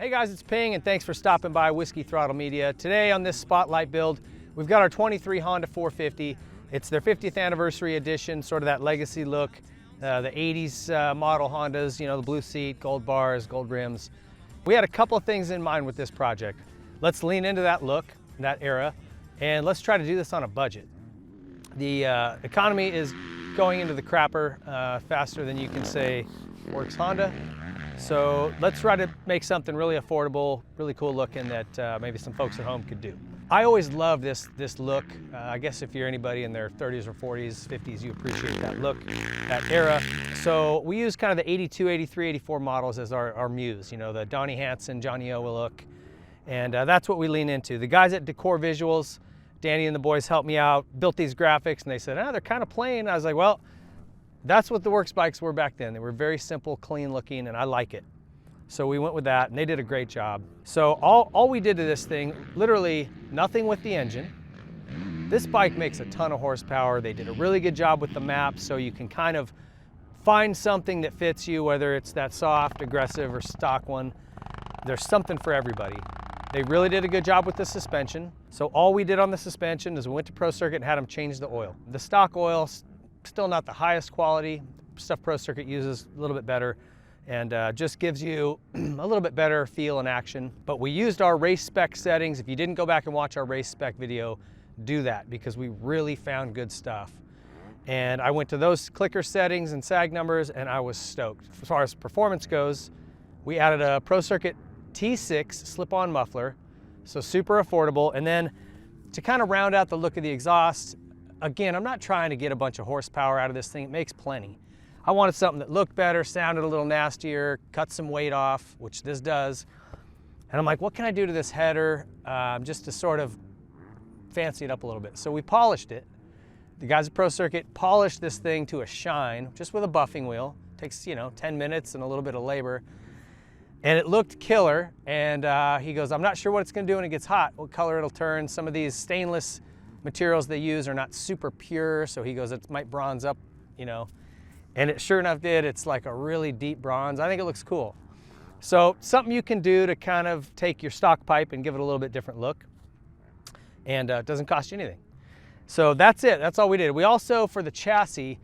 Hey guys, it's Ping and thanks for stopping by Whiskey Throttle Media. Today on this Spotlight build, we've got our 23 Honda 450. It's their 50th anniversary edition, sort of that legacy look. The 80s model Hondas, you know, the blue seat, gold bars, gold rims. We had a couple of things in mind with this project. Let's lean into that look, that era, and let's try to do this on a budget. The economy is going into the crapper faster than you can say works Honda. So let's try to make something really affordable, really cool looking that maybe some folks at home could do. I always love this look. I guess if you're anybody in their 30s or 40s, 50s, you appreciate that look, that era. So we use kind of the 82, 83, 84 models as our muse, you know, the Donnie Hanson, Johnny O look. And that's what we lean into. The guys at Decor Visuals, Danny and the boys helped me out, built these graphics, and they said, they're kind of plain. I was like, well, that's what the works bikes were back then. They were very simple, clean looking, and I like it. So we went with that, and they did a great job. So all we did to this thing, literally nothing with the engine. This bike makes a ton of horsepower. They did a really good job with the map, so you can kind of find something that fits you, whether it's that soft, aggressive, or stock one. There's something for everybody. They really did a good job with the suspension. So all we did on the suspension is we went to Pro Circuit and had them change the oil. The stock oil, still not the highest quality. Stuff Pro Circuit uses a little bit better and just gives you a little bit better feel and action. But we used our race spec settings. If you didn't go back and watch our race spec video, do that because we really found good stuff. And I went to those clicker settings and sag numbers and I was stoked. As far as performance goes, we added a Pro Circuit T6 slip-on muffler, so super affordable. And then to kind of round out the look of the exhaust, again, I'm not trying to get a bunch of horsepower out of this thing. It makes plenty. I wanted something that looked better, sounded a little nastier, cut some weight off, which this does. And I'm like, what can I do to this header just to sort of fancy it up a little bit? So we polished it. The guys at Pro Circuit polished this thing to a shine, just with a buffing wheel. Takes, 10 minutes and a little bit of labor. And it looked killer. And he goes, I'm not sure what it's gonna do when it gets hot, what color it'll turn. Some of these stainless materials they use are not super pure, so he goes, it might bronze up, And it sure enough did. It's like a really deep bronze. I think it looks cool. So something you can do to kind of take your stock pipe and give it a little bit different look. And it doesn't cost you anything. So that's it. That's all we did. We also, for the chassis,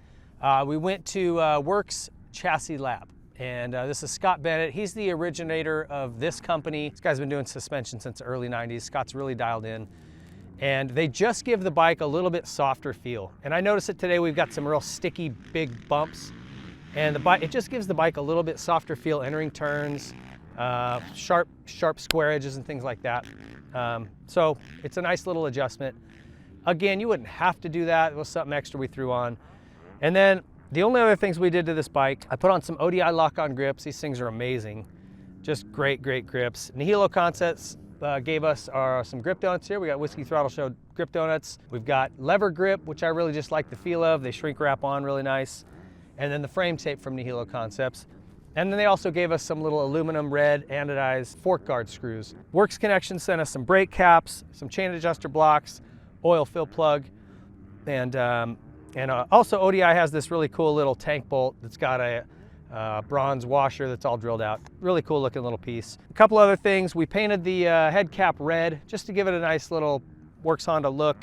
we went to Works Chassis Lab. And this is Scott Bennett. He's the originator of this company. This guy's been doing suspension since the early 90s. Scott's really dialed in. And they just give the bike a little bit softer feel. And I noticed it today, we've got some real sticky, big bumps. And the bike, it just gives the bike a little bit softer feel entering turns, sharp square edges and things like that. So it's a nice little adjustment. Again, you wouldn't have to do that. It was something extra we threw on. And then the only other things we did to this bike, I put on some ODI lock-on grips. These things are amazing. Just great grips. Nihilo Concepts gave us some grip donuts here. We got Whiskey Throttle Show grip donuts. We've got lever grip, which I really just like the feel of. They shrink wrap on really nice. And then the frame tape from Nihilo Concepts. And then they also gave us some little aluminum red anodized fork guard screws. Works Connection sent us some brake caps, some chain adjuster blocks, oil fill plug, and also ODI has this really cool little tank bolt that's got a bronze washer that's all drilled out. Really cool looking little piece. A couple other things, we painted the head cap red just to give it a nice little Works Honda look.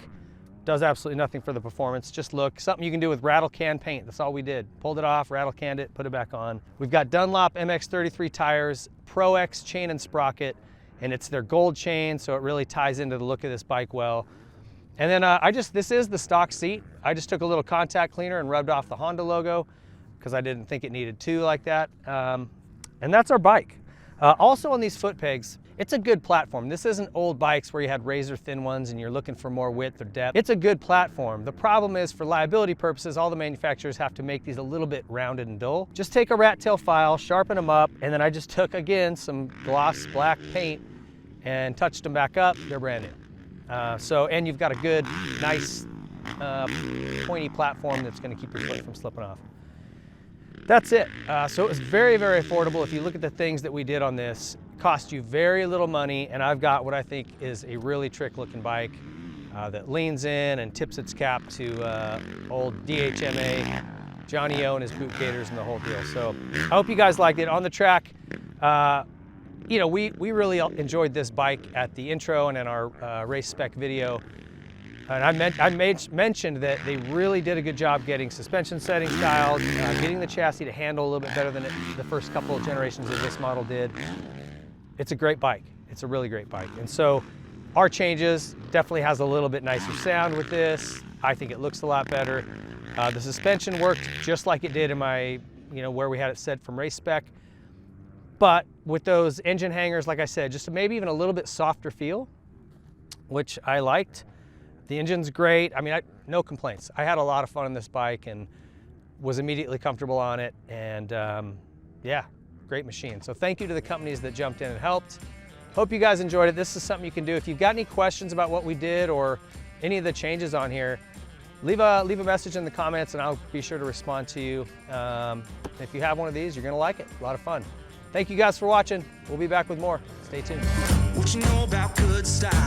Does absolutely nothing for the performance, just look. Something you can do with rattle can paint, that's all we did. Pulled it off, rattle canned it, put it back on. We've got Dunlop MX33 tires, Pro X chain and sprocket, and it's their gold chain, so it really ties into the look of this bike well. And then this is the stock seat. I just took a little contact cleaner and rubbed off the Honda logo because I didn't think it needed to like that. And that's our bike. Also on these foot pegs, it's a good platform. This isn't old bikes where you had razor thin ones and you're looking for more width or depth. It's a good platform. The problem is for liability purposes, all the manufacturers have to make these a little bit rounded and dull. Just take a rat tail file, sharpen them up, and then I just took, again, some gloss black paint and touched them back up. They're brand new. And you've got a good, nice, pointy platform that's gonna keep your foot from slipping off. That's it. So it was very affordable. If you look at the things that we did on this, it cost you very little money, and I've got what I think is a really trick-looking bike that leans in and tips its cap to old DHMA, Johnny O and his boot gators and the whole deal. So I hope you guys liked it. On the track, you know, we really enjoyed this bike at the intro and in our race spec video. And I mentioned that they really did a good job getting suspension settings dialed, getting the chassis to handle a little bit better than the first couple of generations of this model did. It's a great bike. It's a really great bike. And so our changes definitely has a little bit nicer sound with this. I think it looks a lot better. The suspension worked just like it did in my, you know, where we had it set from race spec. But with those engine hangers, like I said, just maybe even a little bit softer feel, which I liked. The engine's great. I mean, no complaints. I had a lot of fun on this bike and was immediately comfortable on it. And yeah, great machine. So thank you to the companies that jumped in and helped. Hope you guys enjoyed it. This is something you can do. If you've got any questions about what we did or any of the changes on here, leave a message in the comments and I'll be sure to respond to you. If you have one of these, you're gonna like it. A lot of fun. Thank you guys for watching. We'll be back with more. Stay tuned. What you know about good style?